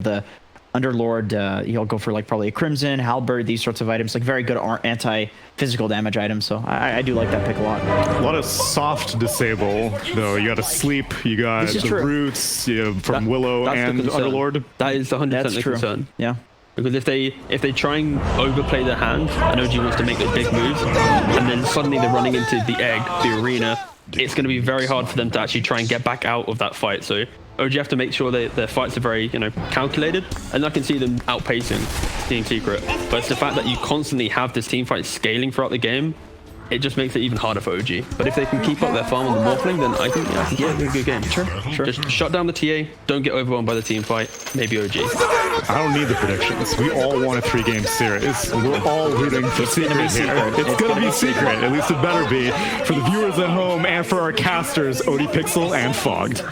the Underlord, he'll go for like probably a Crimson, Halberd, these sorts of items, like very good anti-physical damage items. So I do like that pick a lot. A lot of soft disable, though. You got a sleep, you got the roots from Willow and Underlord. That is 100% the concern. Yeah. Because if they try and overplay their hand, and OG wants to make those big moves, and then suddenly they're running into the egg, the arena, it's going to be very hard for them to actually try and get back out of that fight. So OG have to make sure that their fights are very, calculated, and I can see them outpacing Team Secret. But it's the fact that you constantly have this team fight scaling throughout the game, it just makes it even harder for OG. But if they can keep up their farm on the Morphling, then I think a good game. Sure. Just shut down the TA, don't get overwhelmed by the team fight, maybe OG. I don't need the predictions. We all want a 3-game series. We're all rooting for Secret here. It's gonna be Secret, at least it better be. For the viewers at home and for our casters, ODPixel and Fogged.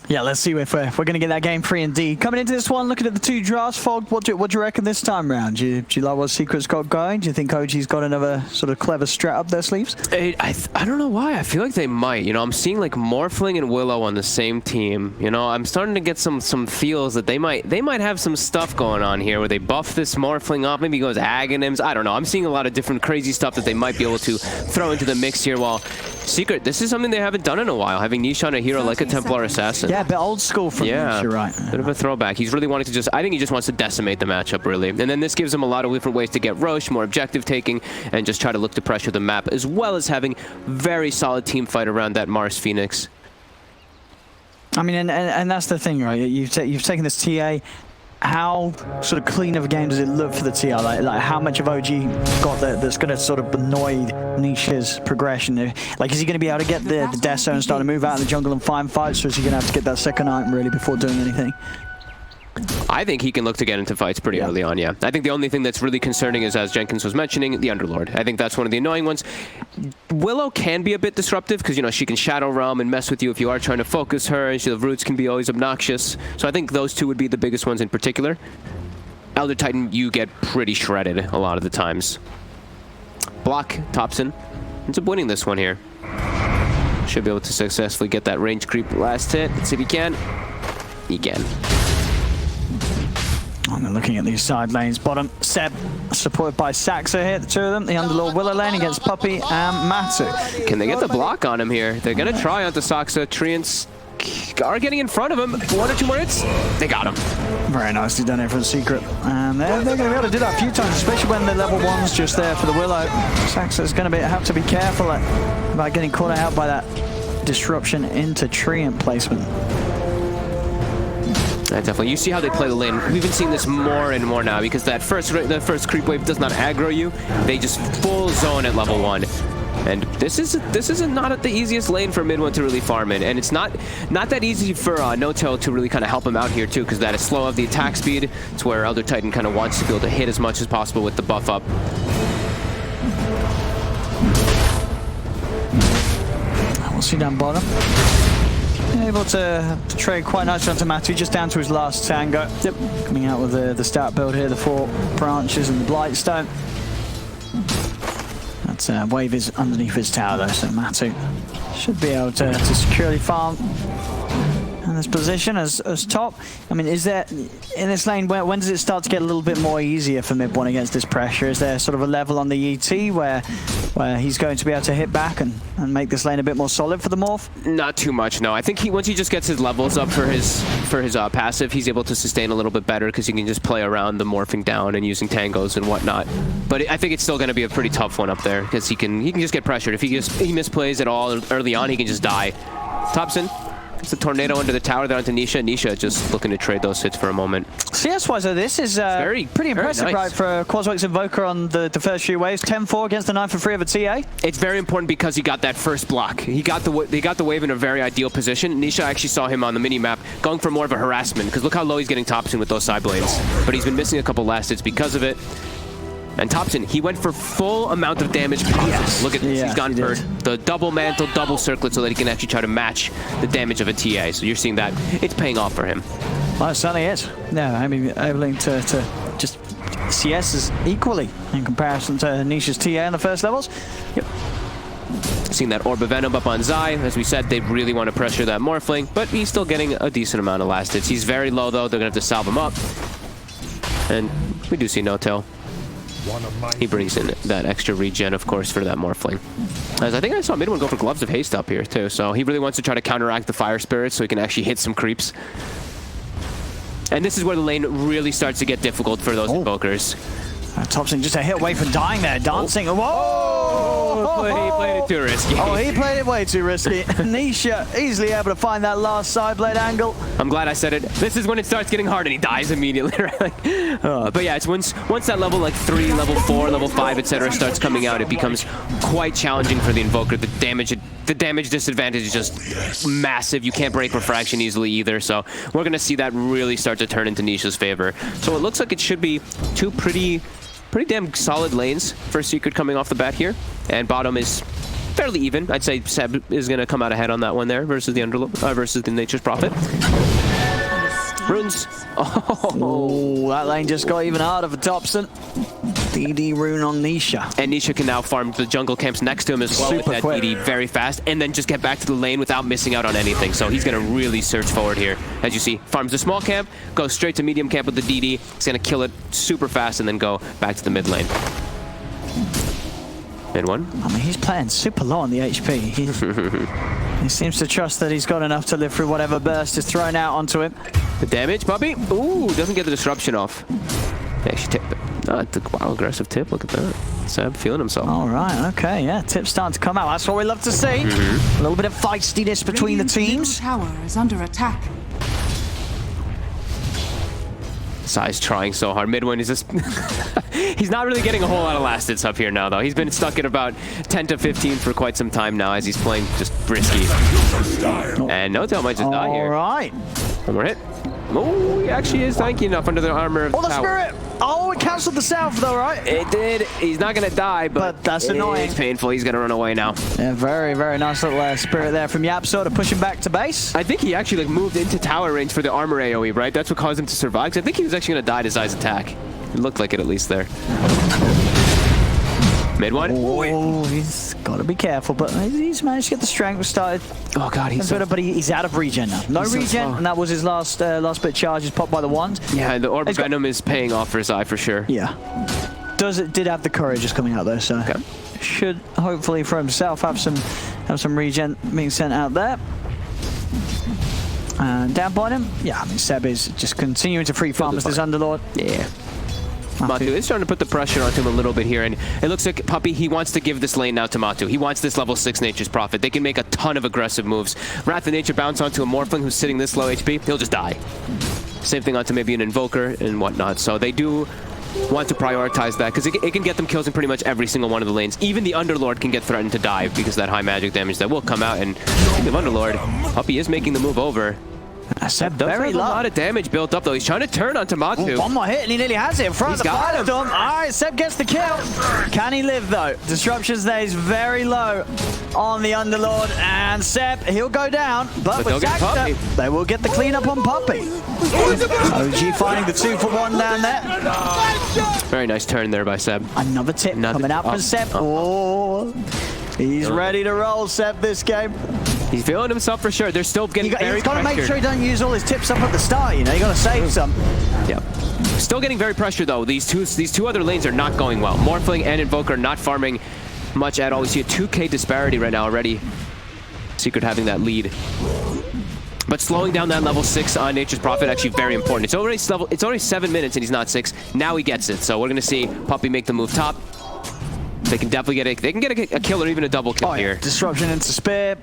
Yeah, let's see if we're going to get that game 3 indeed. Coming into this one, looking at the 2 drafts, Fog, what do you reckon this time round? Do you like what Secret's got going? Do you think OG's got another sort of clever strat up their sleeves? I don't know why. I feel like they might. I'm seeing like Morphling and Willow on the same team. I'm starting to get some feels that they might have some stuff going on here where they buff this Morphling up. Maybe he goes Aghanims. I don't know. I'm seeing a lot of different crazy stuff that they might be able to throw into the mix here. While Secret, this is something they haven't done in a while, having Niche on a hero like a Templar Assassin. Yeah, a bit old school from Niche, you're right. Bit of a throwback. He's really wanting to I think he just wants to decimate the matchup, really. And then this gives him a lot of different ways to get Roche, more objective taking, and just try to look to pressure the map, as well as having very solid team fight around that Mars Phoenix. I mean, and that's the thing, right? You've taken this TA. How sort of clean of a game does it look for the TA? Like how much of OG got that's going to sort of annoy Niche's progression? Like, is he going to be able to get the Death Zone and start to move out in the jungle and find fights, or is he going to have to get that second item really before doing anything? I think he can look to get into fights pretty early on, yeah. I think the only thing that's really concerning is, as Jenkins was mentioning, the Underlord. I think that's one of the annoying ones. Willow can be a bit disruptive because, she can Shadow Realm and mess with you if you are trying to focus her. The roots can be always obnoxious. So I think those two would be the biggest ones in particular. Elder Titan, you get pretty shredded a lot of the times. Block, Thompson ends up winning this one here. Should be able to successfully get that range creep last hit. Let's see if he can. He can. And then looking at these side lanes, bottom, Seb, supported by Saxa here, the two of them, the Underlord Willow lane against Puppey and Matu. Can they get the block on him here? They're going to try onto Saxa. Treants are getting in front of him. 1 or 2 more hits. They got him. Very nicely done here for the Secret. And they're going to be able to do that a few times, especially when the level 1's just there for the Willow. Saxa's going to have to be careful about getting caught out by that disruption into Treant placement. Yeah, definitely. You see how they play the lane. We've been seeing this more and more now because the first creep wave does not aggro you. They just full zone at level 1. And this is not the easiest lane for mid 1 to really farm in. And it's not that easy for No-Tail to really kind of help him out here too, because that is slow of the attack speed. It's where Elder Titan kind of wants to be able to hit as much as possible with the buff up. We'll see down bottom. Able to trade quite nicely onto Matu, just down to his last tango. Yep. Coming out with the stout build here, the 4 branches and the Blightstone. That wave is underneath his tower though, so Matu should be able to securely farm in this position as top. I mean, is there, in this lane, when does it start to get a little bit more easier for mid 1 against this pressure? Is there sort of a level on the ET where he's going to be able to hit back and make this lane a bit more solid for the Morph? Not too much, no. I think once he just gets his levels up for his passive, he's able to sustain a little bit better because he can just play around the morphing down and using tangos and whatnot. But I think it's still going to be a pretty tough one up there because he can just get pressured. If he misplays at all early on, he can just die. Thompson. It's a tornado under the tower there onto Nisha. Nisha just looking to trade those hits for a moment. CS-wise, though, this is pretty impressive, nice. Right, for Quaswex Invoker on the first few waves. 10-4 against the 9-for-3 of a TA. It's very important because he got that first block. He got the wave in a very ideal position. Nisha actually saw him on the mini-map going for more of a harassment, because look how low he's getting Thompson with those side blades. But he's been missing a couple last hits because of it. And Thompson, he went for full amount of damage possible. Yes. Look at this, he's gone for the double mantle, double circlet, so that he can actually try to match the damage of a TA. So you're seeing that it's paying off for him. Well, it certainly is. Yeah, I mean, able to just CS is equally in comparison to Nisha's TA in the first levels. Yep. Seeing that Orb of Venom up on Zai. As we said, they really want to pressure that Morphling, but he's still getting a decent amount of last hits. He's very low, though. They're going to have to salve him up. And we do see No-Tail. He brings in that extra regen, of course, for that Morphling. As I think I saw Midone go for Gloves of Haste up here, too. So he really wants to try to counteract the Fire Spirit so he can actually hit some creeps. And this is where the lane really starts to get difficult for those invokers. Thompson just a hit away from dying there. Dancing. Whoa! He played it too risky. Oh, he played it way too risky. Nisha easily able to find that last side blade angle. I'm glad I said it. This is when it starts getting hard and he dies immediately, right? But yeah, it's once that level like 3, level 4, level 5, etc. starts coming out, it becomes quite challenging for the invoker. The damage disadvantage is just massive. You can't break refraction easily either, so we're going to see that really start to turn into Nisha's favor. So it looks like it should be two pretty damn solid lanes for Secret coming off the bat here, and bottom is fairly even. I'd say Seb is going to come out ahead on that one there versus the Nature's Prophet. Runes. Oh, that lane just got even harder for Thompson. DD rune on Nisha. And Nisha can now farm the jungle camps next to him as well with that DD very fast, and then just get back to the lane without missing out on anything. So he's going to really surge forward here. As you see, farms the small camp, goes straight to medium camp with the DD. He's going to kill it super fast and then go back to the mid lane. Mid one. I mean, he's playing super low on the HP. He seems to trust that he's got enough to live through whatever burst is thrown out onto him. The damage, puppy. Ooh, doesn't get the disruption off. Actually, tip. Wow, aggressive tip. Look at that. Seb feeling himself. All right, okay, yeah. Tip's starting to come out. That's what we love to see. A little bit of feistiness between the teams. Tower is under attack. Sai's trying so hard. Midwin is just... He's not really getting a whole lot of last hits up here now, though. He's been stuck at about 10 to 15 for quite some time now as he's playing just risky. And No-Tail might just die here. All right. One more hit. Oh, he actually is tanky enough under the armor of the the Spirit! Oh, it cancelled the south, though, right? It did. He's not going to die, but that's annoying. It's painful. He's going to run away now. Yeah, very, very nice little Spirit there from Yapso to push him back to base. I think he actually moved into tower range for the armor AoE, right? That's what caused him to survive. 'Cause I think he was actually going to die to Zai's attack. It looked like it at least there. Mid one. Oh, he's got to be careful, but he's managed to get the strength started. Oh god, but he's out of regen now. No regen, and that was his last bit of charges popped by the wand. Yeah, the Orb of Venom is paying off for Zai for sure. Yeah. Did have the courage just coming out there, so should hopefully for himself have some regen being sent out there. And down by him, yeah, I mean Seb is just continuing to free farm as this Underlord. Yeah. Matu is trying to put the pressure onto him a little bit here, and it looks like Puppy, he wants to give this lane now to Matu. He wants this level 6 Nature's Prophet. They can make a ton of aggressive moves. Wrath of Nature bounce onto a Morphling who's sitting this low HP, he'll just die. Same thing onto maybe an Invoker and whatnot. So they do want to prioritize that, because it can get them kills in pretty much every single one of the lanes. Even the Underlord can get threatened to die because of that high magic damage that will come out, and speaking of Underlord, Puppy is making the move over. Seb does have a lot of damage built up, though. He's trying to turn onto Matu. One more hit, and he nearly has it in front of the firestorm. All right, Seb gets the kill. Can he live, though? Disruptions there is very low on the Underlord, and Seb, he'll go down, but with Zaxter, they will get the cleanup on Puppy. OG finding the 2-for-1 down there. Very nice turn there by Seb. Another tip coming out from Seb. Oh, he's ready to roll, Seb, this game. He's feeling himself for sure. They're still getting very He's got to make sure he doesn't use all his tips up at the start, you know? You got to save some. Yeah. Still getting very pressured, though. These two other lanes are not going well. Morphling and Invoker not farming much at all. We see a 2k disparity right now already. Secret having that lead. But slowing down that level 6 on Nature's Prophet actually very important. It's already 7 minutes and he's not 6. Now he gets it. So we're going to see Puppy make the move top. They can definitely get a kill or even a double kill here. Disruption into Spear.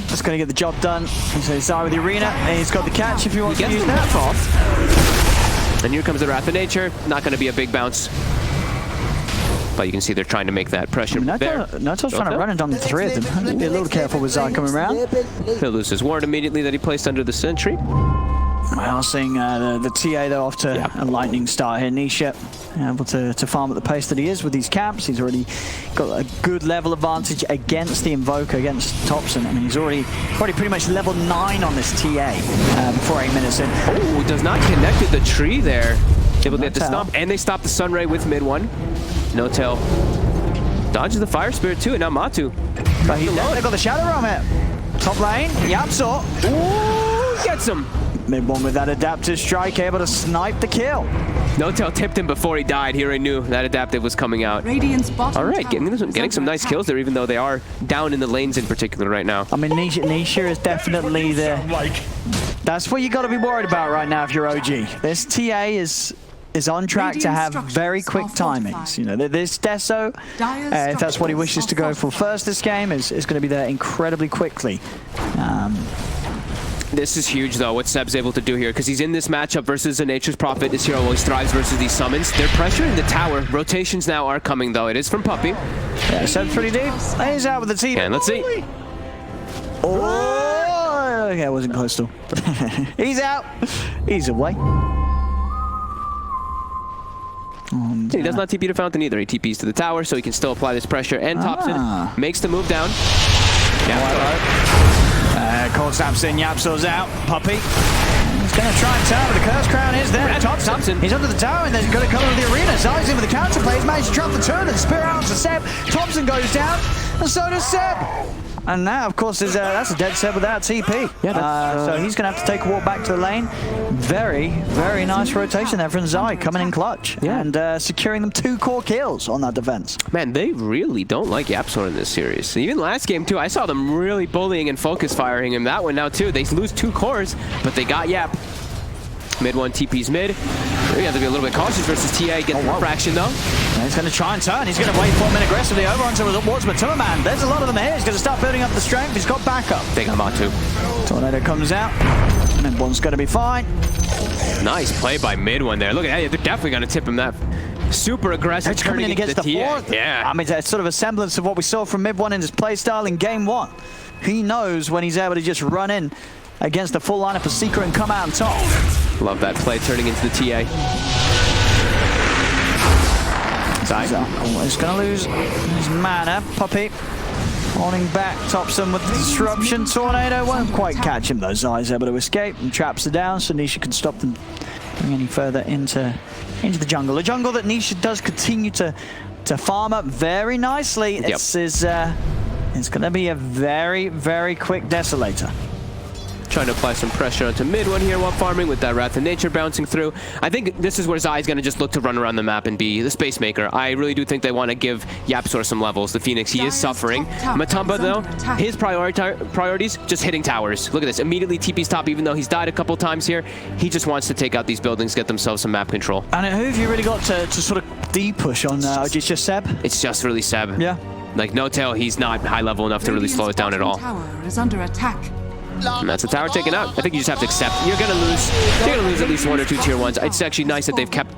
That's going to get the job done. So Zai with the arena, and he's got the catch if he wants to use that. Off. And here comes the Wrath of Nature. Not going to be a big bounce. But you can see they're trying to make that pressure there. No-Tail's trying to run and down the 3 of them. Have to be a little careful with Zai coming around. He'll lose his ward immediately that he placed under the sentry. We are seeing the TA though off to a lightning start here. Nisha able to farm at the pace that he is with these camps. He's already got a good level advantage against the Invoker, against Thompson. I mean, he's already pretty much level 9 on this TA before 8 minutes in. Oh, does not connect with the tree there. Able to get the stomp, and they stop the Sunray with mid one. No-Tail dodges the Fire Spirit too, and now Matu But they've got the Shadow Realm here. Top lane, Yapsor. Ooh, gets him. Mid one with that adaptive strike, able to snipe the kill. No-Tail tipped him before he died. He already knew that adaptive was coming out. Radiant's bottom All right, tower getting some nice kills there, even though they are down in the lanes in particular right now. I mean, Nisha is definitely the... That's what you got to be worried about right now if you're OG. This TA is on track to have very quick timings. You know, this Deso, if that's what he wishes to go for first this game, is going to be there incredibly quickly. This is huge, though, what Seb's able to do here, because he's in this matchup versus a Nature's Prophet. This hero always thrives versus these summons. They're pressuring the tower. Rotations now are coming, though. It is from Puppy. Yeah, Seb's pretty deep. He's out with the team. And let's see. Oh, yeah, it wasn't close to. He's out. He's away. And, he does not TP to Fountain either. He TPs to the tower, so he can still apply this pressure. And Thompson makes the move down. Cold Snap's in, Yapsor's out. Puppy. He's going to try and turn, but the Curse Crown is there. Thompson. He's under the tower, and they're going to come into the arena. Zai's in with the counterplay. He's managed to drop the turn and spear out to Seb. Thompson goes down, and so does Seb. And now, of course, that's a dead Seb without TP. Yeah, so he's going to have to take a walk back to the lane. Very, very nice rotation there from Zai, coming in clutch. Yeah. And securing them 2 core kills on that defense. Man, they really don't like Yapsor in this series. Even last game, too, I saw them really bullying and focus firing him. That one now, too. They lose 2 cores, but they got Yap. Mid one, TP's mid. We have to be a little bit cautious versus TA. Get the fraction, though. And he's going to try and turn. He's going to wait for him aggressively over onto Wardsman. Timmerman, there's a lot of them here. He's going to start building up the strength. He's got backup. They got Matu. Tornado comes out. Mid one's going to be fine. Nice play by mid one there. Look at that. They're definitely going to tip him that. Super aggressive. It's coming in against the fourth. Yeah. I mean, it's sort of a semblance of what we saw from mid one in his playstyle in game 1. He knows when he's able to just run in against the full lineup of Secret and come out on top. Love that play turning into the TA. He's going to lose his mana. Puppy holding back Thompson with the disruption. Tornado won't quite catch him though. Zai's able to escape and traps her down, so Nisha can stop them going any further into the jungle. A jungle that Nisha does continue to farm up very nicely. Yep. It's going to be a very, very quick Desolator. Trying to apply some pressure onto mid one here while farming with that Wrath of Nature bouncing through. I think this is where Zai's going to just look to run around the map and be the space maker. I really do think they want to give Yapsor some levels. The Phoenix, he is suffering. Matumba, though, his priorities, just hitting towers. Look at this. Immediately TP's top, even though he's died a couple times here. He just wants to take out these buildings, get themselves some map control. And who have you really got to sort of de-push on? It's just Seb? It's just really Seb. Yeah. Like, No-Tail, he's not high level enough to really slow it down at all. Tower is under attack. And that's a tower taken out. I think you just have to accept. You're gonna lose at least 1 or 2 tier 1s. It's actually nice that they've kept,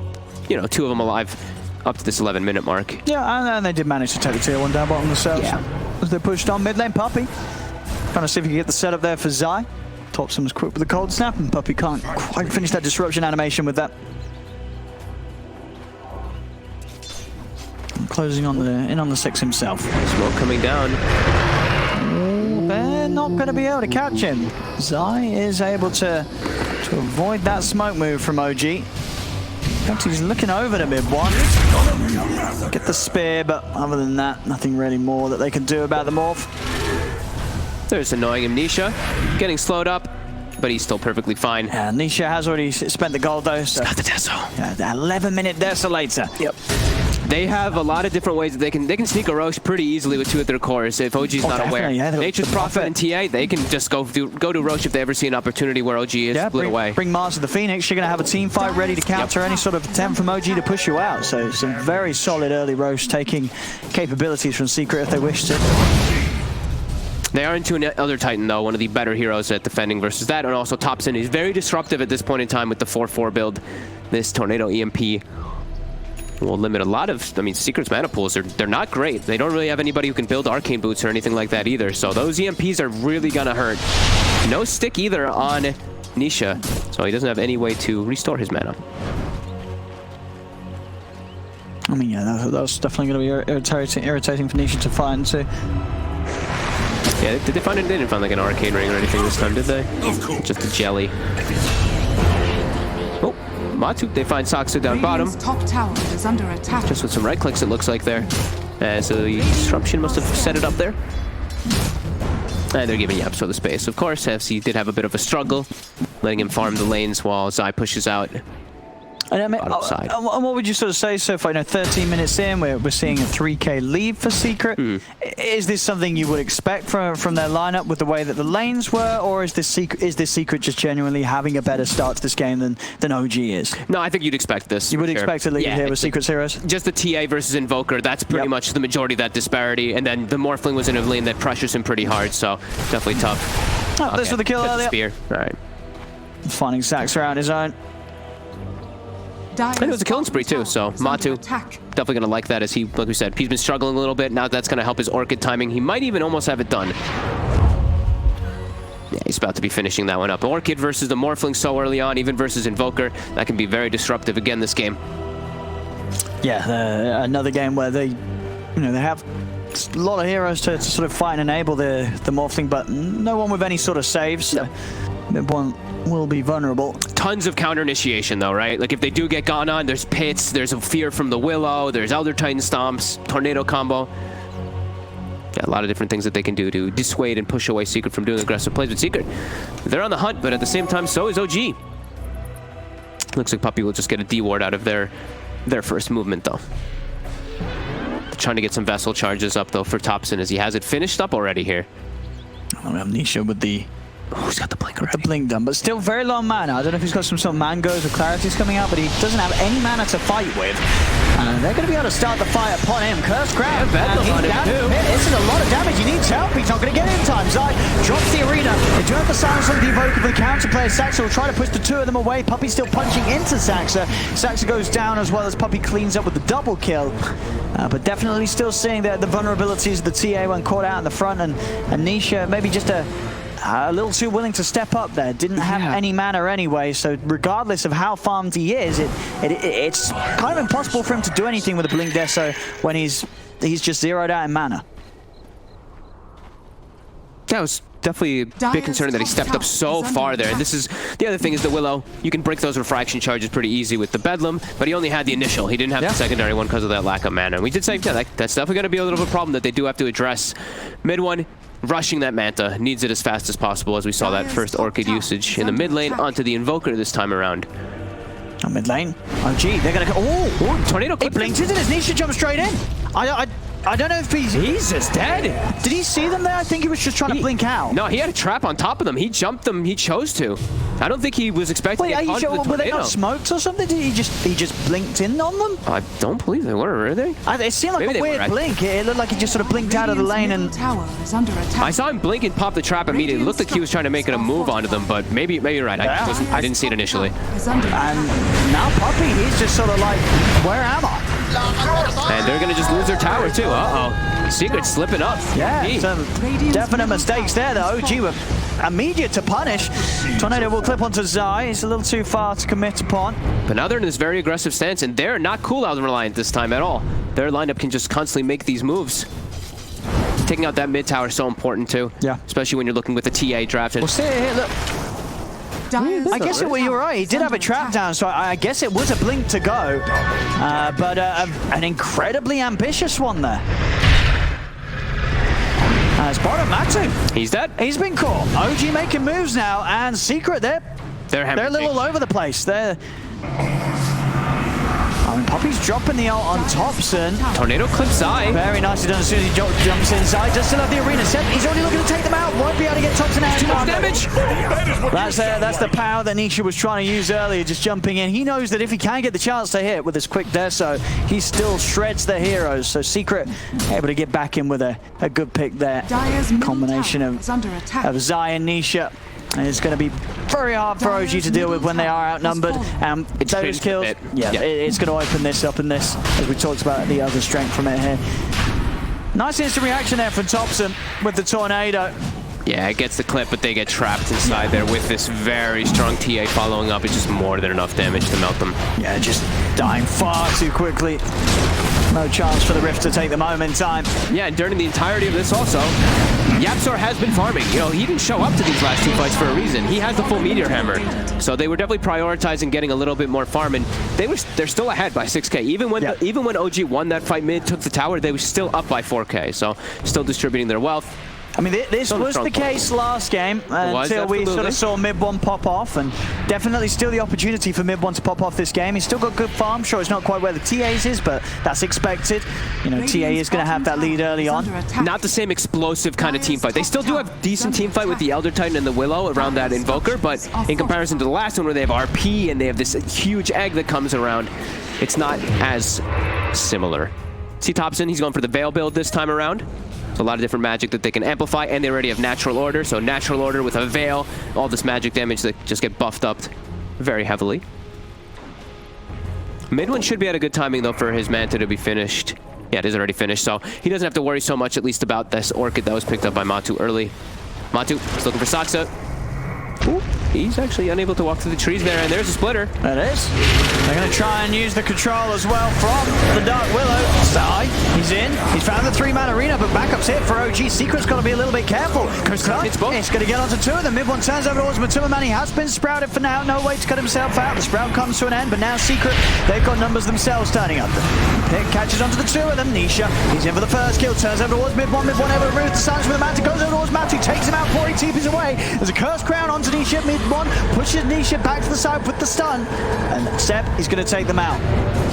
2 of them alive up to this 11-minute mark. Yeah, and they did manage to take the tier 1 down bottom themselves. Yeah. As they pushed on mid lane, Puppy. Trying to see if he can get the setup there for Zai. Thompson was quick with the cold snap, and Puppy can't quite finish that disruption animation with that. Closing on the 6 himself. Smoke coming down. They're not going to be able to catch him. Zai is able to avoid that smoke move from OG. In fact, he's looking over to mid one. Get the spear, but other than that, nothing really more that they can do about the morph. There's annoying Amnesia. Getting slowed up, but he's still perfectly fine. Yeah, Nisha has already spent the gold though. So got the Deso. Yeah, the 11-minute Desolator. Yep. They have a lot of different ways that they can sneak a Roche pretty easily with 2 of their cores if OG's not aware. Yeah, Nature's Prophet and TA, they can just go to Roche if they ever see an opportunity where OG is split away. Bring Mars to the Phoenix. You're going to have a team fight ready to counter any sort of attempt from OG to push you out. So some very solid early Roche taking capabilities from Secret if they wish to. They are into another Titan, though, one of the better heroes at defending versus that, and also Thompson is very disruptive at this point in time with the 4-4 build. This Tornado EMP will limit a lot of, Secret's mana pools, they're not great. They don't really have anybody who can build Arcane Boots or anything like that either, so those EMPs are really gonna hurt. No stick either on Nisha, so he doesn't have any way to restore his mana. Yeah, that was definitely going to be irritating for Nisha to find too. Yeah, did they find it? They didn't find like an arcane ring or anything this time, did they? Just a jelly. Oh, Matu, they find Saksu down bottom. Top tower is under attack. Just with some right clicks, it looks like there. So the disruption must have set it up there. And they're giving YapzOr the space, of course, as he did have a bit of a struggle, letting him farm the lanes while Zai pushes out. And I mean, and what would you sort of say so far? 13 minutes in, we're seeing a 3k lead for Secret. Is this something you would expect from their lineup with the way that the lanes were, or is this Secret just genuinely having a better start to this game than OG is? No, I think you'd expect this. You would expect a lead here with Secret's heroes? Just the TA versus Invoker, that's pretty much the majority of that disparity, and then the Morphling was in a lane that pressures him pretty hard, so definitely tough. Oh, this was the kill earlier. Spear. All right. Finding Sax around his own. And it was a killing spree too, so Matu definitely going to like that, as he, like we said, he's been struggling a little bit. Now that's going to help his Orchid timing. He might even almost have it done. Yeah, he's about to be finishing that one up. Orchid versus the Morphling so early on, even versus Invoker, that can be very disruptive again this game. Yeah, another game where they have a lot of heroes to sort of fight and enable the Morphling, but no one with any sort of saves. So one will be vulnerable. Tons of counter initiation though, right? Like if they do get gone on, there's pits, there's a fear from the Willow, there's Elder Titan stomps, tornado combo. Yeah, a lot of different things that they can do to dissuade and push away Secret from doing aggressive plays with Secret. They're on the hunt, but at the same time, so is OG. Looks like Puppey will just get a D ward out of their first movement though. Trying to get some Vessel charges up though for Thompson, as he has it finished up already here. We have Nisha with the... Oh, he's got the blink already. The blink done, but still very low mana. I don't know if he's got some sort of mangoes or clarities coming out, but he doesn't have any mana to fight with. They're going to be able to start the fight upon him. Curse grab. This is a lot of damage. He needs help. He's not going to get it in time. Zai drops the arena. They do have the silence on the Evoker for the counter player. Saxa will try to push the two of them away. Puppey's still punching into Saxa. Saxa goes down as well as Puppey cleans up with the double kill. But definitely still seeing the vulnerabilities of the TA when caught out in the front. And Nisha maybe just a little too willing to step up there. Didn't have any mana anyway, so regardless of how farmed he is, it's kind of impossible for him to do anything with a Blink Deso when he's just zeroed out in mana. That was definitely a bit concerning that he stepped up so far there. And this is the other thing, is the Willow. You can break those refraction charges pretty easy with the Bedlam, but he only had the initial. He didn't have the secondary one because of that lack of mana. And we did say, that's definitely going to be a little bit of a problem that they do have to address. Mid one, rushing that Manta, needs it as fast as possible, as we saw that first Orchid usage in the mid lane onto the Invoker this time around. Mid lane. Oh, gee, they're going to go. Oh, tornado clip. He blinked it, and his Nisha jumped straight in. I don't know if he's just dead. Did he see them there? I think he was just trying to blink out. No, he had a trap on top of them. He jumped them. He chose to. I don't think he was expecting to get caught with the tornado. Were they not smoked or something? Did he just blinked in on them? I don't believe they were they? It seemed like a weird blink. It looked like he just sort of blinked out of the lane and... Tower is under attack. I saw him blink and pop the trap immediately. It looked like he was trying to make it a move onto them, but maybe you're right. I didn't see it initially. And now Puppey, he's just sort of like, where am I? And they're going to just lose their tower too. Uh-oh. Secret slipping up. Yeah, some definite mistakes there. The OG were immediate to punish. Tornado will clip onto Zai. It's a little too far to commit upon. But now they're in this very aggressive stance, and they're not cooldown reliant this time at all. Their lineup can just constantly make these moves. Taking out that mid tower is so important too. Yeah. Especially when you're looking with the TA drafted. We'll see it here, look. I guess you were right. He did have a trap down, so I guess it was a blink to go. But an incredibly ambitious one there. Bottom Matu. He's dead. He's been caught. OG making moves now, and Secret, they're a little all over the place. Puppey's dropping the ult on Thompson. Tornado clips Zai. Very nicely done as soon as he jumps inside. Does still have the arena set. He's already looking to take them out. Won't be able to get Thompson out. Too much damage. That's the power that Nisha was trying to use earlier, just jumping in. He knows that if he can get the chance to hit with his quick Deso, he still shreds the heroes. So Secret able to get back in with a good pick there. Combination of Zai and Nisha. And it's going to be very hard for OG to deal with when they are outnumbered. Those kills, it's going to open this up in this, as we talked about the other strength from it here. Nice instant reaction there from Thompson with the tornado. Yeah, it gets the clip, but they get trapped inside there with this very strong TA following up. It's just more than enough damage to melt them. Yeah, just dying far too quickly. No chance for the Rift to take them home in time. Yeah, and during the entirety of this also, YapzOr has been farming. You know, he didn't show up to these last two fights for a reason. He has the full Meteor Hammer. So they were definitely prioritizing getting a little bit more farm, and they're still ahead by 6k. Even when OG won that fight mid, took the tower, they were still up by 4k. So still distributing their wealth. I mean, this Still a was strong the case last game until we sort absolutely. of saw mid-1 pop off, and definitely still the opportunity for mid-1 to pop off this game. He's still got good farm. Sure, it's not quite where the TAs is, but that's expected. You know, TA is going to have that lead early on. Not the same explosive kind of team fight. They still do have decent team fight with the Elder Titan and the Willow around that Invoker, but in comparison to the last one where they have RP and they have this huge egg that comes around, it's not as similar. See Thompson, he's going for the Veil build this time around. A lot of different magic that they can amplify, and they already have Natural Order, so Natural Order with a Veil, all this magic damage that just get buffed up very heavily. Mid one should be at a good timing, though, for his Manta to be finished. Yeah, it is already finished, so he doesn't have to worry so much, at least, about this Orchid that was picked up by Matu early. Matu is looking for Saksa. Ooh, he's actually unable to walk through the trees there, and there's a splitter. That is. They're going to try and use the control as well from the Dark Willow. Sai, he's in. He's found the 3-man arena, but backup's hit for OG. Secret's got to be a little bit careful. It's both. He's going to get onto two of them. Mid-1 turns over towards Matuma Man. He has been sprouted for now. No way to cut himself out. The sprout comes to an end, but now Secret, they've got numbers themselves turning up. Pick catches onto the two of them. Nisha, he's in for the first kill. Turns over towards mid-1. Mid-1 able to remove the silence with the Manta. Goes over towards Matu. Takes him out before he TPs away. There's a Curse Crown onto Nisha. Mid-1 pushes Nisha back to the side with the stun. And Seb, he's going to take them out.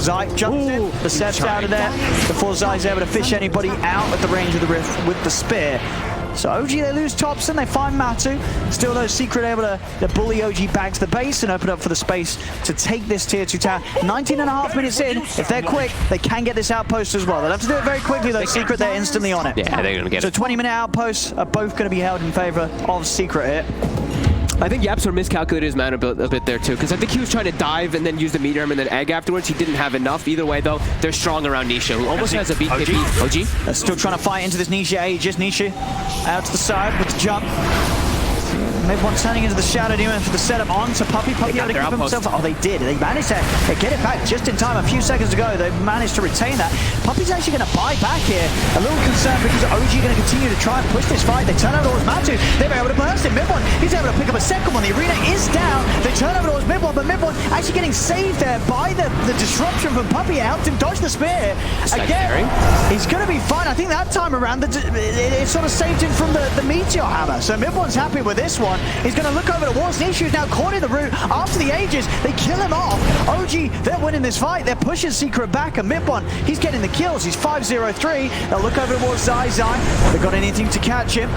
Zai jumps in. The Seb's out of there before Zai's able to fish anybody out at the range of the rift with the spear. So OG, they lose Thompson, they find Matu. Still though, Secret able to bully OG back to the base and open up for the space to take this tier 2 tower. 19.5 minutes in. If they're quick, they can get this outpost as well. They'll have to do it very quickly though. Secret, they're instantly on it. Yeah, they're going to get it. So 20-minute outposts are both going to be held in favor of Secret here. I think Yapsor miscalculated his mana a bit there too, because I think he was trying to dive and then use the meteor and then egg afterwards. He didn't have enough. Either way though, they're strong around Nisha, who almost has a BKB. OG? They're still trying to fight into this Nisha Aegis. Nisha out to the side with the jump. Mid-1 turning into the Shadow Demon for the setup onto Puppy. Puppy able to keep himself. Oh, they did. They managed to get it back just in time. A few seconds ago, they managed to retain that. Puppy's actually going to buy back here. A little concerned because OG going to continue to try and push this fight. They turn over towards Matu. They're able to burst him. Mid-1, he's able to pick up a second one. The arena is down. They turn over towards Mid-1, but Mid-1 actually getting saved there by the disruption from Puppy. It helped him dodge the spear. Again, he's going to be fine. I think that time around, it sort of saved him from the Meteor Hammer. So Mid-1's happy with this one. He's going to look over towards Nisha, who's now caught in the route after the Aegis. They kill him off. OG, they're winning this fight. They're pushing Secret back, and Mid-1, he's getting the kills. He's 5-0-3. They'll look over towards Zai. They've got anything to catch him.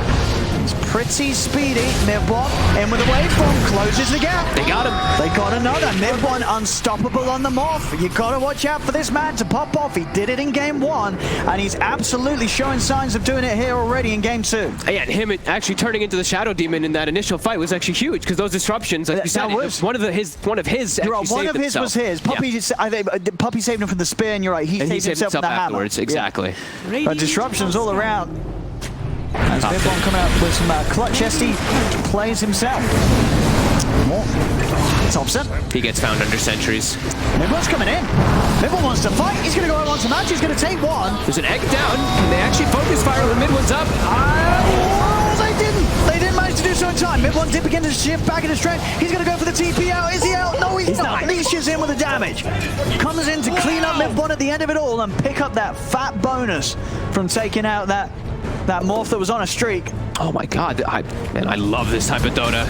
He's pretty speedy. Mid-1 in with a waveform, closes the gap. They got him. They got another. Mid-1 unstoppable on the morph. You got to watch out for this man to pop off. He did it in game 1, and he's absolutely showing signs of doing it here already in game 2. Yeah, and him actually turning into the Shadow Demon in that initial fight was actually huge, because those disruptions, like you said, one of his. One of his was his. Puppy saved him from the spear, and you're right. He saved himself from the afterwards. Hammer. Exactly. Yeah. Disruptions all around. As Mid-1 coming out with some clutch SD plays himself. More. Thompson. He gets found under sentries. Mid-1's coming in. Mid-1 wants to fight. He's going to go out onto Match. He's going to take one. There's an egg down. Can they actually focus fire when Mid-1's up? They didn't. They didn't manage to do so in time. Mid-1 did begin to shift back into strength. He's going to go for the TP out. Is he out? No, he's not. Nisha's in with the damage. Comes in to clean up Mid-1 at the end of it all and pick up that fat bonus from taking out that morph that was on a streak. Oh my god, man, I love this type of Dota.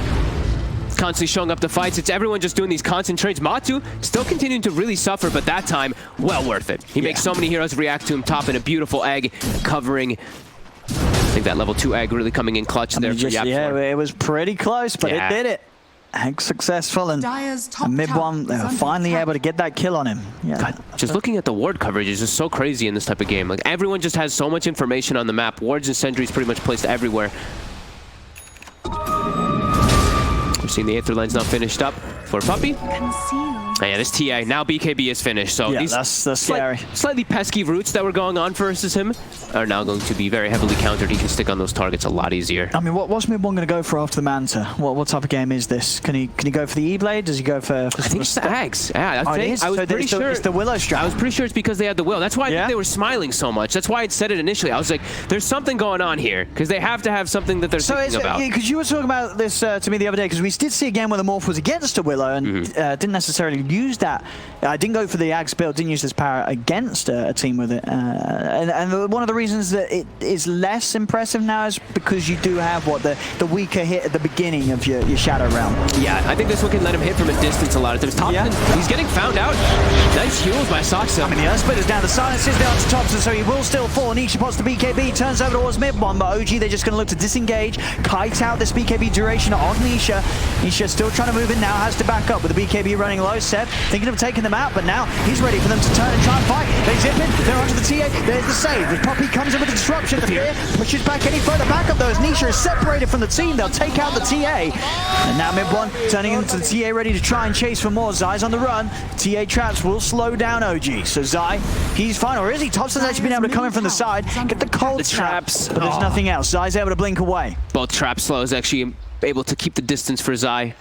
Constantly showing up the fights. It's everyone just doing these constant trades. Matu still continuing to really suffer, but that time, well worth it. He makes so many heroes react to him, topping a beautiful egg, covering. I think that level 2 egg really coming in clutch there for Yapsor. Yeah, it was pretty close, but it did it. Egg successful, and Mid-1, they were finally able to get that kill on him. Yeah. God, just looking at the ward coverage is just so crazy in this type of game. Like, everyone just has so much information on the map. Wards and sentries pretty much placed everywhere. We're seeing the Aether line's now finished up for Puppy. Yeah, this TA, now BKB is finished, so these that's scary. Slightly pesky routes that were going on versus him are now going to be very heavily countered. He can stick on those targets a lot easier. I mean, what's Mid-1 going to go for after the Manta? What type of game is this? Can he go for the E-Blade? Does he go for I think it's the Ags. Yeah, I was pretty sure it's the Willow strat. I was pretty sure it's because they had the Will. That's why I think they were smiling so much. That's why I said it initially. I was like, there's something going on here, because they have to have something that they're thinking about. Because you were talking about this to me the other day, because we did see a game where the morph was against a Willow. Willow, and didn't necessarily use that. Didn't go for the Axe build, didn't use this power against a team with it. And one of the reasons that it is less impressive now is because you do have, the weaker hit at the beginning of your Shadow Realm. Yeah, I think this one can let him hit from a distance a lot of times. Thompson, he's getting found out. Nice heals by Soxa. I mean, the Earth Splitter's down, the silence is down to Thompson, so he will still fall. Nisha pots the BKB, turns over towards mid one, but OG, they're just going to look to disengage, kite out this BKB duration on Nisha. Nisha still trying to move in now, has to back up with the BKB running low. Seb thinking of taking them out, but now he's ready for them to turn and try and fight. They zip in, they're onto the TA, there's the save. The Poppy comes in with the disruption, the fear pushes back any further back up though, as Nisha is separated from the team. They'll take out the TA. And now mid one turning into the TA, ready to try and chase for more. Zai's on the run. TA traps will slow down OG. So Zai, he's fine, or is he? Thompson's actually been able to come in from the side, get the cold traps, but there's nothing else. Zai's able to blink away. Both trap slows actually able to keep the distance for Zai.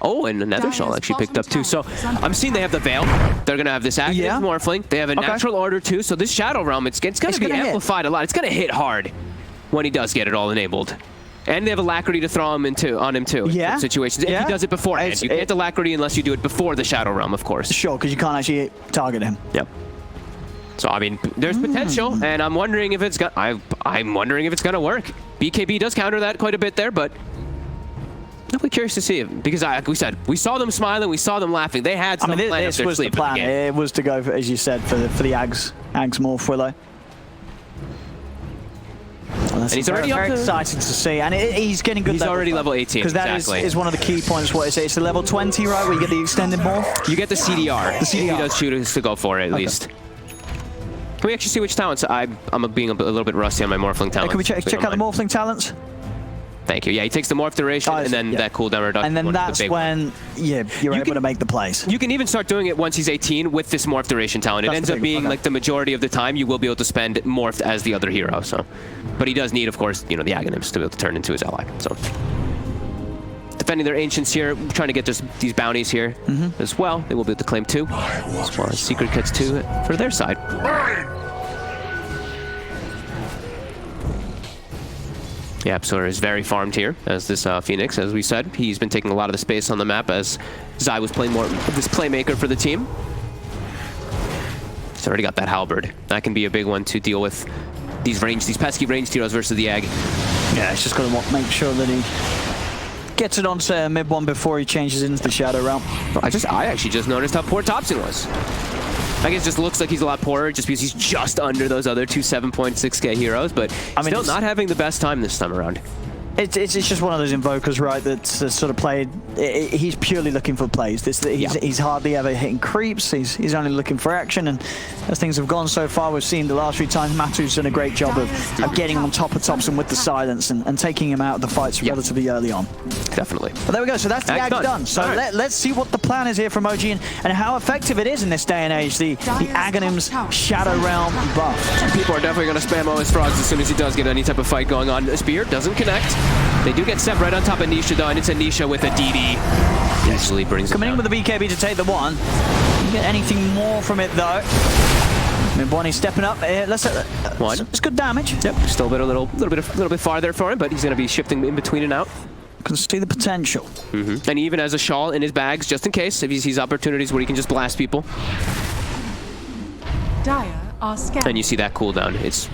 Oh, and another shawl actually picked up too. So I'm seeing they have the Veil. They're going to have this active Morphling. They have a natural order too. So this Shadow Realm, it's going to be amplified a lot. It's going to hit hard when he does get it all enabled. And they have Alacrity to throw him on him too. Yeah. In situations. If he does it beforehand. You can't Alacrity unless you do it before the Shadow Realm, of course. Sure, because you can't actually target him. Yep. So I mean, there's potential, and I'm wondering if it's I'm wondering if it's gonna work. BKB does counter that quite a bit there, but I'll be curious to see it, because like we said, we saw them smiling, we saw them laughing. They had some plan up this was the plan. It was to go for, as you said, for the Ags Morph Willow. Well, and he's already very exciting to see, and he's getting good. He's already level 18. Because that is one of the key points. What is it? It's the level 20, right? Where you get the extended morph. You get the CDR. The CDR. He does choose to go for it at least. Can we actually see which talents? I'm being a little bit rusty on my Morphling talents. Can we check out the Morphling talents? Thank you. Yeah, he takes the morph duration and then that cooldown reduction. And then that's when you're able to make the plays. You can even start doing it once he's 18 with this morph duration talent. It ends up being like the majority of the time you will be able to spend morphed as the other hero. So, but he does need, of course, the Aghanims to be able to turn into his ally. So, defending their ancients here, trying to get these bounties here as well. They will be able to claim 2, as well as Secret gets 2 for their side. Yeah, Absoler is very farmed here as this Phoenix, as we said. He's been taking a lot of the space on the map as Zai was playing more of this playmaker for the team. He's already got that Halberd. That can be a big one to deal with these pesky ranged heroes versus the Egg. Yeah, it's just got to make sure that he gets it onto mid one before he changes into the Shadow Realm. I actually just noticed how poor Thompson was. I guess it just looks like he's a lot poorer just because he's just under those other two 7.6k heroes, but still not having the best time this time around. It's just one of those invokers, right, that's sort of played. He's purely looking for plays. He's hardly ever hitting creeps. He's only looking for action, and as things have gone so far, we've seen the last few times Matu's done a great job of getting on top of Thompson with the silence and taking him out of the fights relatively early on. Definitely. But there we go. So that's the Ag done. So let's see what the plan is here from OG and how effective it is in this day and age. The Aghanim's Shadow Realm buff. People are definitely going to spam OS Frogs as soon as he does get any type of fight going on. Spear doesn't connect. They do get Seb right on top of Nisha though, and it's a Nisha with a DD. Easily brings coming in with the BKB to take the one. You get anything more from it though. Bonnie's stepping up. One. It's good damage. Yep. Still a little bit farther for him, but he's going to be shifting in between and out. Can see the potential. And he even has a shawl in his bags just in case if he sees opportunities where he can just blast people. Dire are scared. And you see that cooldown. It's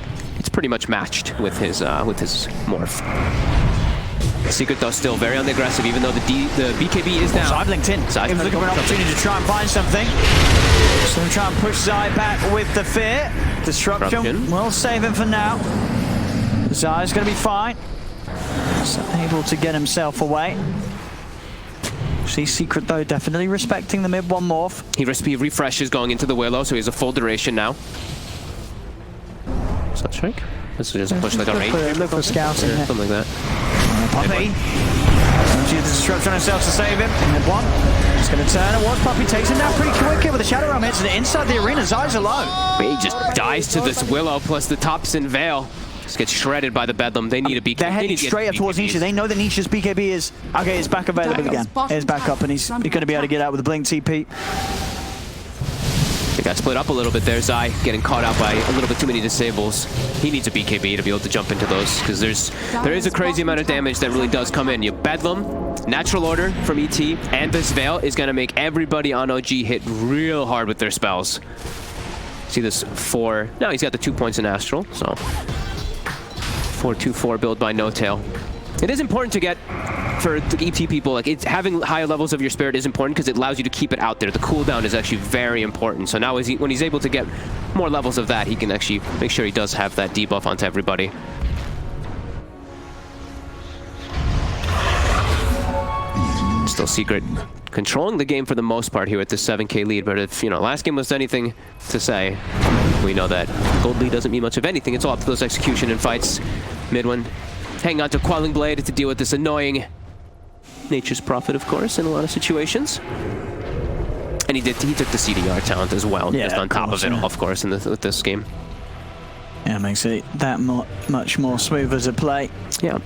pretty much matched with his morph. Secret though still very on the aggressive, even though the BKB is down. So I've linked in. Zai looking for an opportunity to try and find something. So try and push Zai back with the fear. Disruption will save him for now. Zai's going to be fine. So able to get himself away. See Secret though definitely respecting the mid one morph. He refreshes going into the Willow, so he has a full duration now. Sunstrike? This is just a push like a range. Look for scouting. Something like that. Puppy. The disruption on himself to save him. Mid one. Just going to turn. It was Puppy takes him down pretty quick here with the Shadow Realm hits it inside the arena. Zai's alone. He just dies to this Willow plus the Thompson Veil. Just gets shredded by the Bedlam. They need a BKB. They're heading straight up towards Nisha. They know that Nisha's BKB is... Okay, it's back available again. It's back up and he's going to be able to get out with a blink TP. They got split up a little bit there. Zai getting caught out by a little bit too many disables. He needs a BKB to be able to jump into those, because there is a crazy amount of damage that really does come in. You Bedlam, Natural Order from ET, and this Veil is going to make everybody on OG hit real hard with their spells. See this 4. Now he's got the 2 points in Astral, so 4-2-4 build by No Tail. It is important to get, for the ET people, like having higher levels of your spirit is important because it allows you to keep it out there. The cooldown is actually very important. So now when he's able to get more levels of that, he can actually make sure he does have that debuff onto everybody. Still Secret controlling the game for the most part here with this 7K lead, but if, last game was anything to say, we know that gold lead doesn't mean much of anything. It's all up to those execution and fights. Mid one hanging on to Quelling Blade to deal with this annoying Nature's Prophet, of course, in a lot of situations. And he took the CDR talent as well, just on top of it all, of course, with this game. Yeah, makes it that much more smooth as a play. Yeah.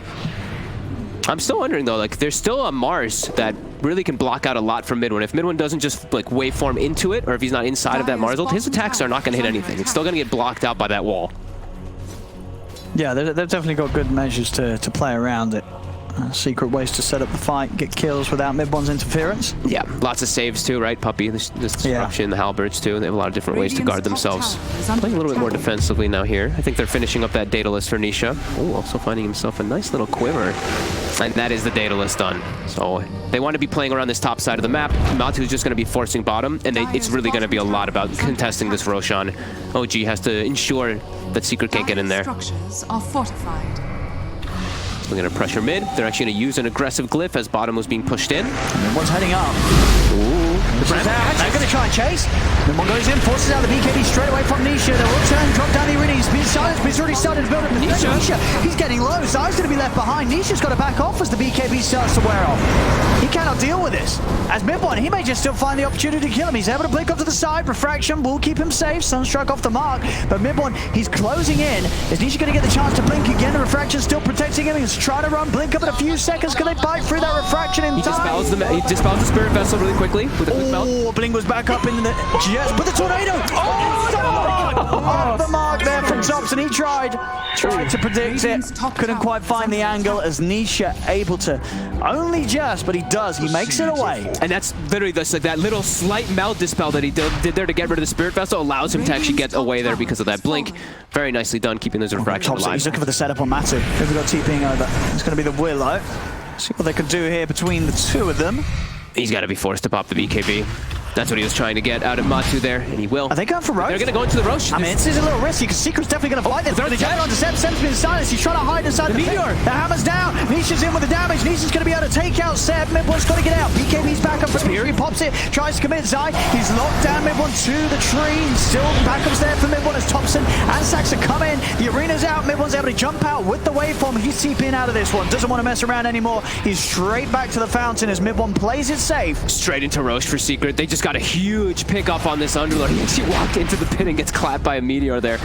I'm still wondering, though, like, there's still a Mars that really can block out a lot from mid one. If mid one doesn't just, like, waveform into it, or if he's not inside of that Mars ult, his attacks are not going to hit anything. It's still going to get blocked out by that wall. Yeah, they've definitely got good measures to play around it. Secret ways to set up the fight, get kills without mid-one's interference. Yeah, lots of saves too, right, Puppy? This disruption, the halberds too. They have a lot of different ways to guard themselves. Playing a little bit more defensively now here. I think they're finishing up that Daedalus for Nisha. Oh, also finding himself a nice little quiver. And that is the Daedalus done. So they want to be playing around this top side of the map. Matu's just going to be forcing bottom, and it's really going to be a lot about contesting this Roshan. OG has to ensure that Secret can't get in there. Structures are fortified. We're going to pressure mid. They're actually going to use an aggressive glyph as bottom was being pushed in. And one's heading up. Ooh. They're going to try and chase. Then one goes in, forces out the BKB straight away from Nisha. They will turn, drop down the arena. He's been silenced, but he's already started to build up. Nisha, he's getting low. Zai's going to be left behind. Nisha's got to back off as the BKB starts to wear off. He cannot deal with this. As mid one, he may just still find the opportunity to kill him. He's able to blink off to the side. Refraction will keep him safe. Sunstrike off the mark. But mid one, he's closing in. Is Nisha going to get the chance to blink again? The Refraction still protecting him. He's trying to run blink up in a few seconds. Can they bite through that Refraction in time? He dispels the Spirit Vessel really quickly with a quick melt. Oh, Blink was back up in the jets, but the tornado! Oh, the mark there from Thompson. He tried to predict it, couldn't quite find the angle as Nisha able to only just, but he does. He makes it away. And that's literally that little slight melt dispel that he did there to get rid of the Spirit Vessel allows him to actually get away there because of that blink. Very nicely done, keeping those Refractions alive. He's looking for the setup on Matu. Who've we got TPing over? It's going to be the Willow. See what they can do here between the two of them. He's got to be forced to pop the BKB. That's what he was trying to get out of Matu there, and he will. Are they going for Roche? They're going to go into the Roche. I mean, this is a little risky because Secret's definitely going to fight this. They're going on to Seb. Seb's been silenced. He's trying to hide inside the meteor. The hammer's down. Nisha's in with the damage. Nisha's going to be able to take out Seb. Mid-one's got to get out. BKB's back up for Spear. He pops it, tries to commit Zai. He's locked down Mid-one to the tree. Still backups there for Mid-one as Thompson and Saxa come in. The arena's out. Mid-one's able to jump out with the waveform. He's TPing out of this one. Doesn't want to mess around anymore. He's straight back to the fountain as Mid-one plays it safe. Straight into Roche for Secret. They just got a huge pick up on this Underlord. He actually walked into the pit and gets clapped by a meteor there.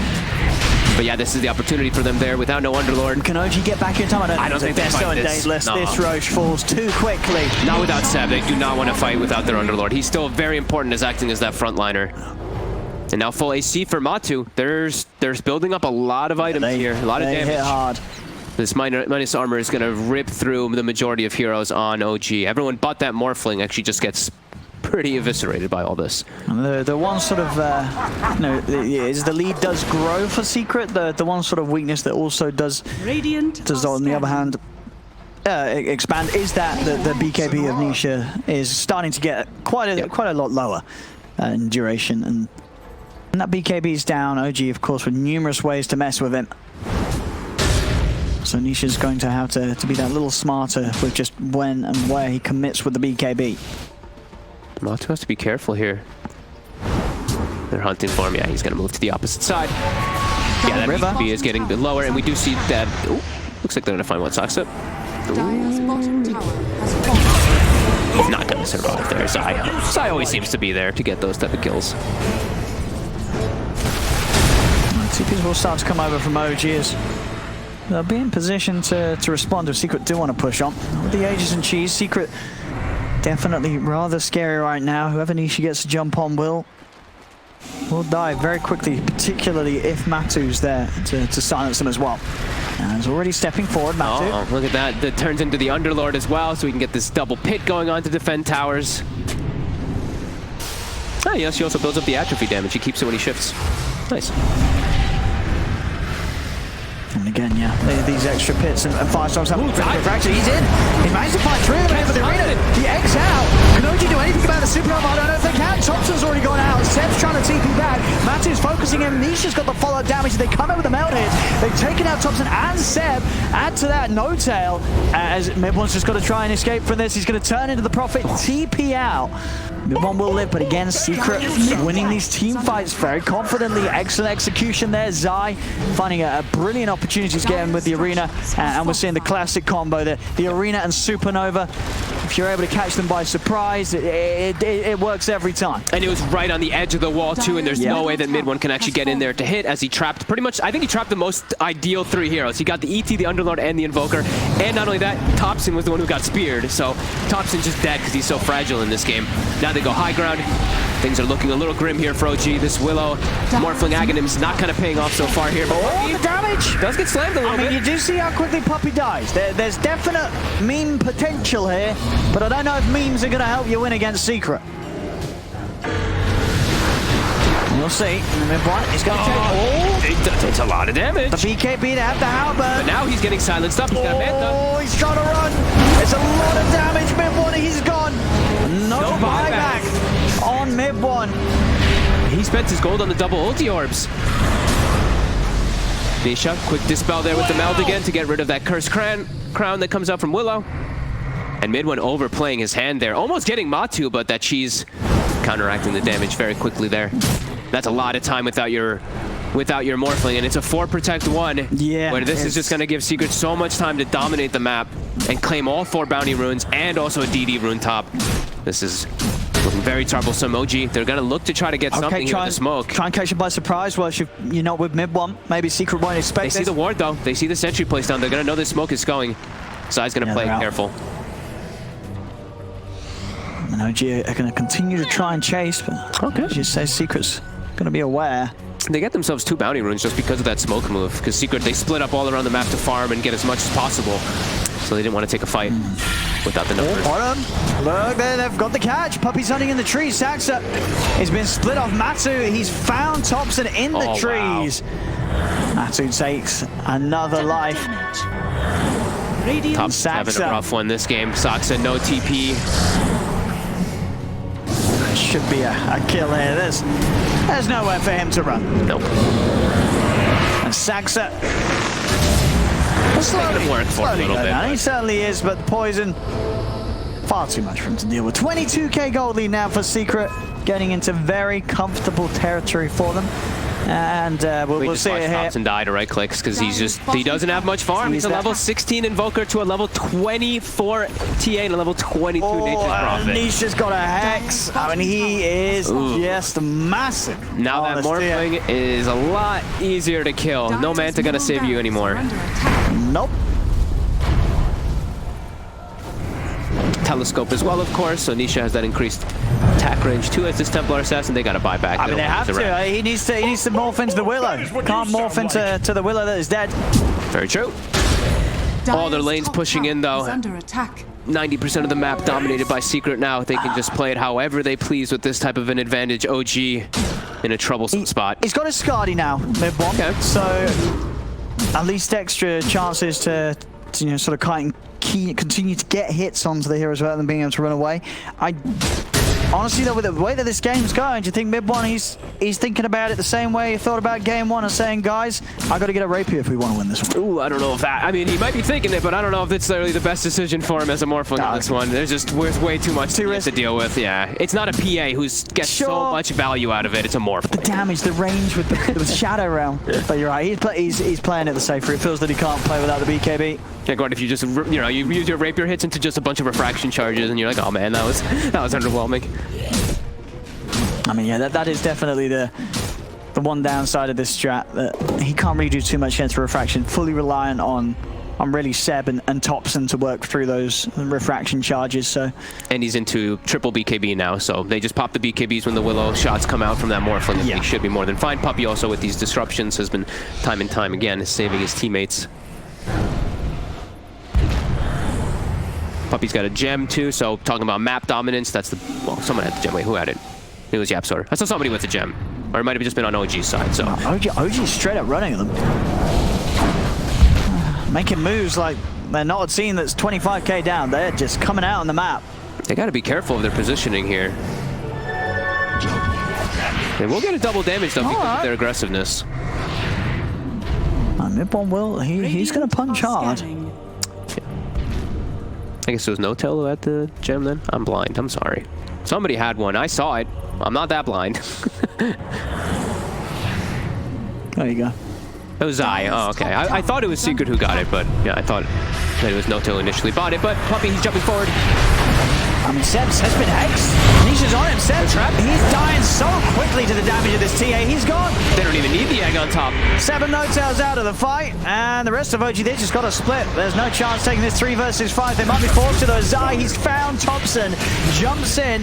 But yeah, this is the opportunity for them there without no Underlord. Can OG get back in time? I don't think they're still in Daedalus. This Roche falls too quickly. Not without Seb. They do not want to fight without their Underlord. He's still very important as acting as that frontliner. And now full AC for Matu. There's building up a lot of items here. A lot of damage. Hit hard. This minus armor is going to rip through the majority of heroes on OG. Everyone but that Morphling actually just gets pretty eviscerated by all this. And the one sort of, is the lead does grow for Secret. The one sort of weakness that also does on the other hand expand is that the BKB of Nisha is starting to get quite a lot lower in duration, and that BKB is down. OG, of course, with numerous ways to mess with him. So Nisha's going to have to be that little smarter with just when and where he commits with the BKB. Matu has to be careful here. They're hunting for him. Yeah, he's going to move to the opposite side. Yeah, that BKB is getting a bit lower, and we do see that. Ooh, looks like they're going to find what Saxa. He's not going to survive there. Zai always seems to be there to get those type of kills. TPs will start to come over from OG as they'll be in position to respond if Secret do want to push on. With the Aegis and Cheese, Secret definitely rather scary right now. Whoever Nisha gets to jump on will will die very quickly, particularly if Matu's there to silence him as well. And he's already stepping forward, Matu. Oh, look at that. That turns into the Underlord as well, so we can get this double pit going on to defend towers. Oh, yes, he also builds up the atrophy damage. He keeps it when he shifts. Nice. And again, yeah, these extra pits and firestorms have a bit of refraction. He's in. He managed to fight through him over the arena. The Egg's out. Can OG do anything about the supernova? I don't know if they can. Thompson's already gone out. Seb's trying to TP back. Matu's focusing him. Nisha's got the follow-up damage. They come in with the melt hit. They've taken out Thompson and Seb. Add to that, no tail. As Mid1's just got to try and escape from this. He's going to turn into the Prophet. TP out. Mid1 will live, but again, Secret winning these team fights very confidently. Excellent execution there. Zai finding a brilliant opportunity to get in with the Arena, and we're seeing the classic combo there. The Arena and Supernova. If you're able to catch them by surprise, it works every time. And it was right on the edge of the wall too, and there's no way that Mid1 can actually get in there to hit, as he trapped pretty much, I think he trapped the most ideal 3 heroes. He got the ET, the Underlord, and the Invoker. And not only that, Thompson was the one who got speared, so Thompson's just dead because he's so fragile in this game. Now they go high ground. Things are looking a little grim here for OG. This Willow Morphling Aghanim's not kind of paying off so far here. But the damage! Does get slammed a little bit. You do see how quickly Puppey dies. There's definite meme potential here, but I don't know if memes are going to help you win against Secret. We'll see. In the mid-one, he's going to take... It's a lot of damage. The BKB, they have the halberd. But now he's getting silenced up. He's got a Manta. Oh, he's trying to run. It's a lot of damage. Mid-one, he's gone. No buyback on Mid-one. He spent his gold on the double ulti orbs. Nisha, quick dispel there with the meld again to get rid of that cursed crown that comes out from Willow. And Mid-one overplaying his hand there. Almost getting Matu, but that cheese counteracting the damage very quickly there. That's a lot of time without your Morphling, and it's a 4 protect 1. Yeah. Where this is just going to give Secret so much time to dominate the map and claim all 4 bounty runes and also a DD rune top. This is looking very troublesome. OG, they're going to look to try to get something here with the smoke. Try and catch him by surprise. Well, you're not with Mid-one. Maybe Secret won't expect They see the ward, though. They see the sentry placed down. They're going to know the smoke is going. Zai's going to play it careful. And OG are going to continue to try and chase, but as you say, Secret's going to be aware. They get themselves 2 bounty runes just because of that smoke move, because Secret, they split up all around the map to farm and get as much as possible. So they didn't want to take a fight without the numbers. Look, they've got the catch. Puppey's hunting in the trees. Saxa has been split off Matu. He's found Thompson in the trees. Wow. Matu takes another life. Thompson's having a rough one this game. Saxa, no TP. Should be a kill here. There's nowhere for him to run. Nope. And Saxa slowly work for a little bit. He certainly is, but the poison, far too much for him to deal with. 22k gold lead now for Secret, getting into very comfortable territory for them. And we'll see it here. Thompson die to right clicks because he doesn't have much farm. He's a level 16 Invoker to a level 24 TA and a level 22 Nature's Prophet. Nisha's got a Hex. I mean, he is just massive. Now that Morphling is a lot easier to kill. No Manta gonna save you anymore. Nope. Telescope as well, of course, so Nisha has that increased attack range too as this Templar Assassin. They gotta buy back. I mean, they have to. He needs to morph into the Willow. Can't morph into the Willow that is dead. Very true. All their lanes pushing in though. 90% of the map dominated by Secret now. They can just play it however they please with this type of an advantage. OG in a troublesome spot. He's got a Skadi now, Mid-one. Okay. So at least extra chances to sort of continue to get hits onto the heroes without them being able to run away. Honestly, though, with the way that this game's going, do you think Mid-one, he's thinking about it the same way he thought about game 1 and saying, guys, I got to get a rapier if we want to win this one? Ooh, I don't know if that. I mean, he might be thinking it, but I don't know if it's really the best decision for him as a Morphling on this one. There's way too much to deal with. Yeah, it's not a PA who gets so much value out of it. It's a Morph. The damage, the range with the Shadow Realm. But you're right, he's playing it the safer. It feels that he can't play without the BKB. Yeah, God, if you just you use your rapier hits into just a bunch of refraction charges, and you're like, oh man, that was underwhelming. I mean, yeah, that is definitely the one downside of this strat, that he can't really do too much against refraction, fully reliant on really Seb and Thompson to work through those refraction charges. So, and he's into triple BKB now, so they just pop the BKBs when the Willow shots come out from that Morphling. Yeah. He should be more than fine. Puppy also with these disruptions has been time and time again saving his teammates. Puppy's got a gem too, so talking about map dominance, that's the, well, someone had the gem. Wait, who had it? It was YapzOr. I saw somebody with a gem. Or it might have just been on OG's side, so. OG's straight up running them. Making moves like they're not a team that's 25k down. They're just coming out on the map. They got to be careful of their positioning here. They will get a double damage though because of their aggressiveness. Mid-one will, he's going to punch hard. I guess it was No Tail who had the gem then? I'm blind, I'm sorry. Somebody had one, I saw it. I'm not that blind. There you go. It was Zai. Oh, okay. I thought it was Secret who got it, but yeah, I thought that it was No Tail initially bought it, but Puppy, he's jumping forward. I mean, Seb's has been hexed. Nisha's on him. Seb, he's dying so quickly to the damage of this TA. He's gone. They don't even need the egg on top. 7 No Tails out of the fight, and the rest of OG, they just got to split. There's no chance taking this 3 versus 5. They might be forced to, though. Zai, he's found Thompson, jumps in.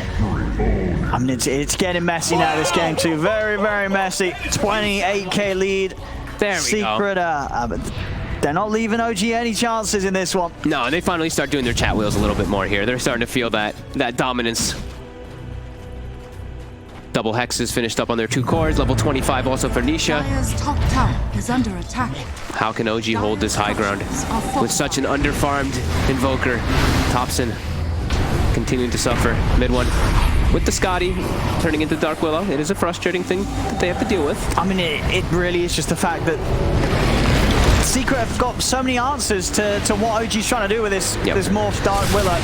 I mean, it's getting messy now, this game, too. Very, very messy. 28k lead. There we Secret, go. They're not leaving OG any chances in this one. No, they finally start doing their chat wheels a little bit more here. They're starting to feel that dominance. Double hexes finished up on their 2 cores. Level 25 also for Nisha. Dire's top tower is under attack. How can OG hold this high ground with such an underfarmed Invoker? Thompson continuing to suffer. Mid one with the Scotty turning into Dark Willow. It is a frustrating thing that they have to deal with. I mean, it really is just the fact that Secret have got so many answers to what OG's trying to do with this morph Dark Willow.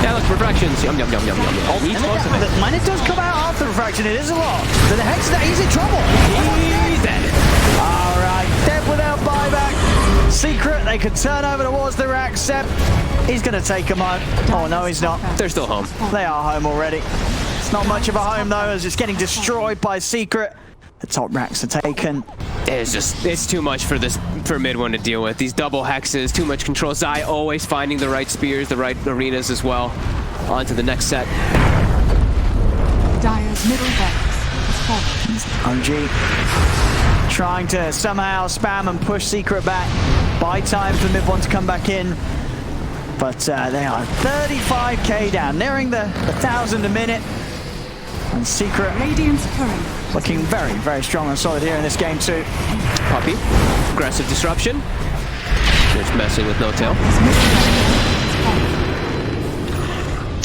Yeah, look, refractions. Yum, yum, yum, yum, yum. Oh, each most of it. When it does come out after refraction, it is a lot. So the Hex, he's in trouble. He's dead. All right, dead without buyback. Secret, they could turn over towards the rack. Seb, he's going to take him home. Oh, no, he's not. They're still home. They are home already. It's not much of a home, though, as it's getting destroyed by Secret. The top racks are taken. It's too much for mid one to deal with. These double hexes, too much control. Zai always finding the right spears, the right arenas as well. On to the next set. Dire's middle barracks is falling. OG trying to somehow spam and push Secret back. Buy time for mid one to come back in. But they are 35k down, nearing the 1,000 a minute. And Secret Radiant's current looking very, very strong and solid here in this game too. Puppy, aggressive disruption. Just messing with No Tail.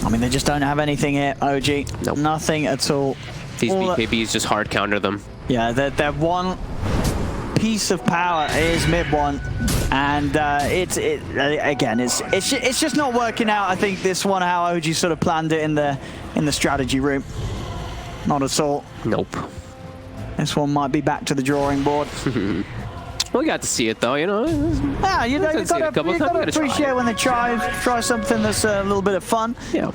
I mean, they just don't have anything here, OG. Nope. Nothing at all. These BKBs just hard counter them. Yeah, their one piece of power is mid one, and it's just not working out. I think this one, how OG sort of planned it in the strategy room. Not at all. Nope. This one might be back to the drawing board. We got to see it though, you know. Yeah, you gotta appreciate when they try something that's a little bit of fun. Yeah.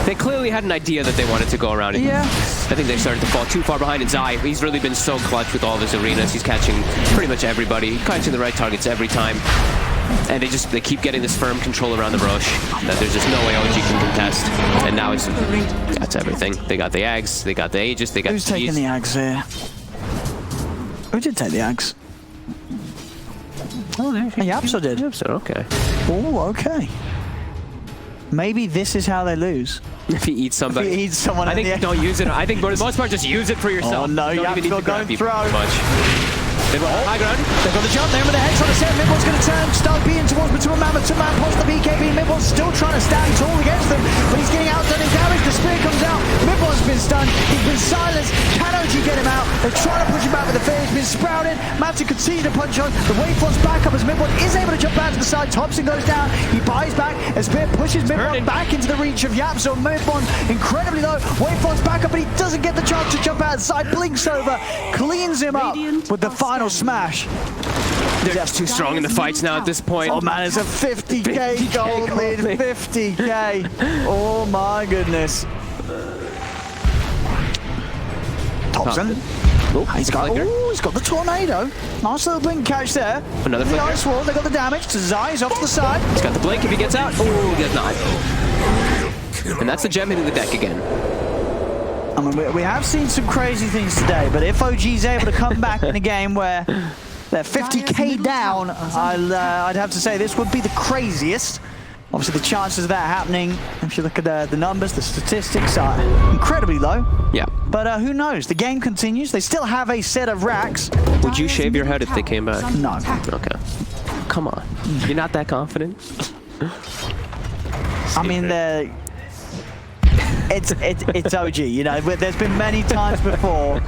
They clearly had an idea that they wanted to go around it. Yeah. I think they started to fall too far behind in Zai. He's really been so clutch with all of his arenas. He's catching pretty much everybody, catching the right targets every time. And they keep getting this firm control around the Roche that there's just no way OG can contest. And now that's everything. They got the Ags, they got the Aegis, they got Who's taking the Ags here? Who did take the Ags? Oh, there. YapzOr did. YapzOr, okay. Oh, okay. Maybe this is how they lose. If he eats somebody. If he eats someone. I think don't use it. I think for the most part, just use it for yourself. Oh no, YapzOr going throw. Much. High ground. They've got the jump there with the hex on the set. Mid-one's going to turn. Start being towards Matua Mammoth. To man pulls the BKB. Mid-one's still trying to stand tall against them, but he's getting outdone in damage. The spear comes out. Mid-one's been stunned. He's been silenced. Can OG get him out? They're trying to push him back with the fear. He's been sprouted. Matu continues to punch on. The wavefront's back up as Mid-one is able to jump out to the side. Thompson goes down. He buys back as Spear pushes Mid-one back into the reach of YapzOr. Mid-one incredibly low. Wavefront's back up, but he doesn't get the chance to jump outside. Blinks over, cleans him up with the final smash. They're just too strong in the fights now at this point. Oh man, it's a 50k gold lead, 50k. Oh my goodness. Thompson He's got the tornado. Nice little blink catch there. Another the flicker. ice wall. They got the damage. Zai's off to the side. He's got the blink if he gets out. Oh, he does not. And that's the gem hitting the deck again. I mean, we have seen some crazy things today, but if OG's able to come back in a game where they're 50k down, I'd have to say this would be the craziest. Obviously, the chances of that happening, if you look at the numbers, the statistics are incredibly low. Yeah. But who knows? The game continues. They still have a set of racks. Would you shave your head if they came back? No. Okay. Come on. You're not that confident? I mean, it's OG. You know, there's been many times before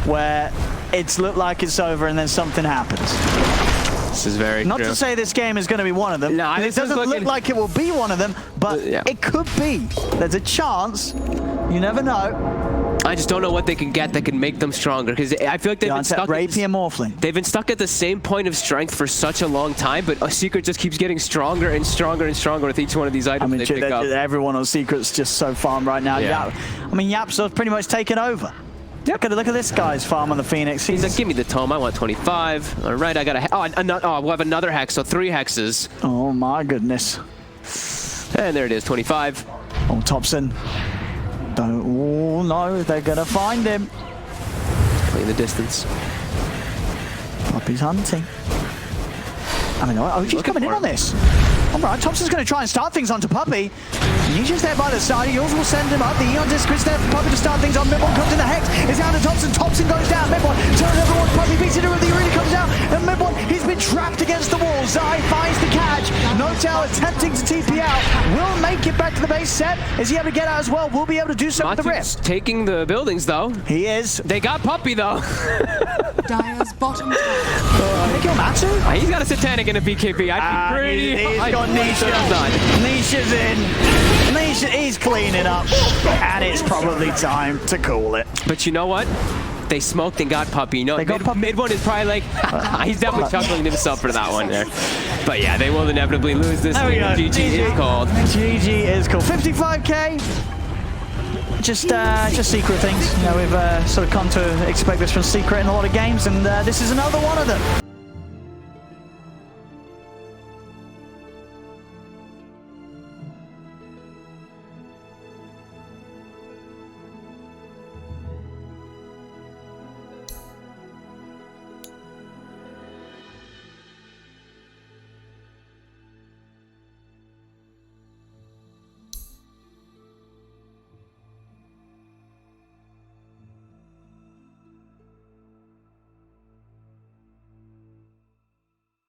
where it's looked like it's over and then something happens. This is very Not true. to say this game is going to be one of them. No, it doesn't look like it will be one of them, but it could be. There's a chance. You never know. I just don't know what they can get that can make them stronger, because I feel like they've been stuck. Rapier Morphling. They've been stuck at the same point of strength for such a long time, but a Secret just keeps getting stronger and stronger and stronger with each one of these items they pick up. Everyone on Secret's just so farm right now. Yeah. I mean, Yapso's pretty much taken over. Look at this guy's farm on the Phoenix. He's like, give me the tome. I want 25. All right, I got we'll have another hex, so 3 hexes. Oh my goodness. And there it is, 25. Oh, Thompson. Oh no, they're gonna find him. In the distance. Puppy's hunting. I mean, OG's coming in on this. All right, Thompson's going to try and start things onto Puppy. Ninja's there by the side. Yours will send him up. The Eon Discrit's there for Puppy to start things on. Midborn comes in the Hex. It's down to Thompson. Thompson goes down. Midborn turns everyone. Puppy beats it. The arena comes down. And Midborn, he's been trapped against the wall. Zai finds the catch. No-Tail attempting to TP out. Will make it back to the base set. Is he able to get out as well? Will be able to do so with the Rift. Taking the buildings, though. He is. They got Puppy, though. Dire's bottom tower. Can they kill Matsu? He's got a Satanic and a BKB. I'd be pretty. He's got Nisha. Nisha's in. Nisha, he's cleaning up. And it's probably time to call it. But you know what? They smoked and got Puppy. You know, mid one is probably like, he's definitely chuckling to himself for that one there. But yeah, they will inevitably lose this. There we go. GG is called. GG is called. 55k. Just Secret things. You know, we've sort of come to expect this from Secret in a lot of games, and this is another one of them.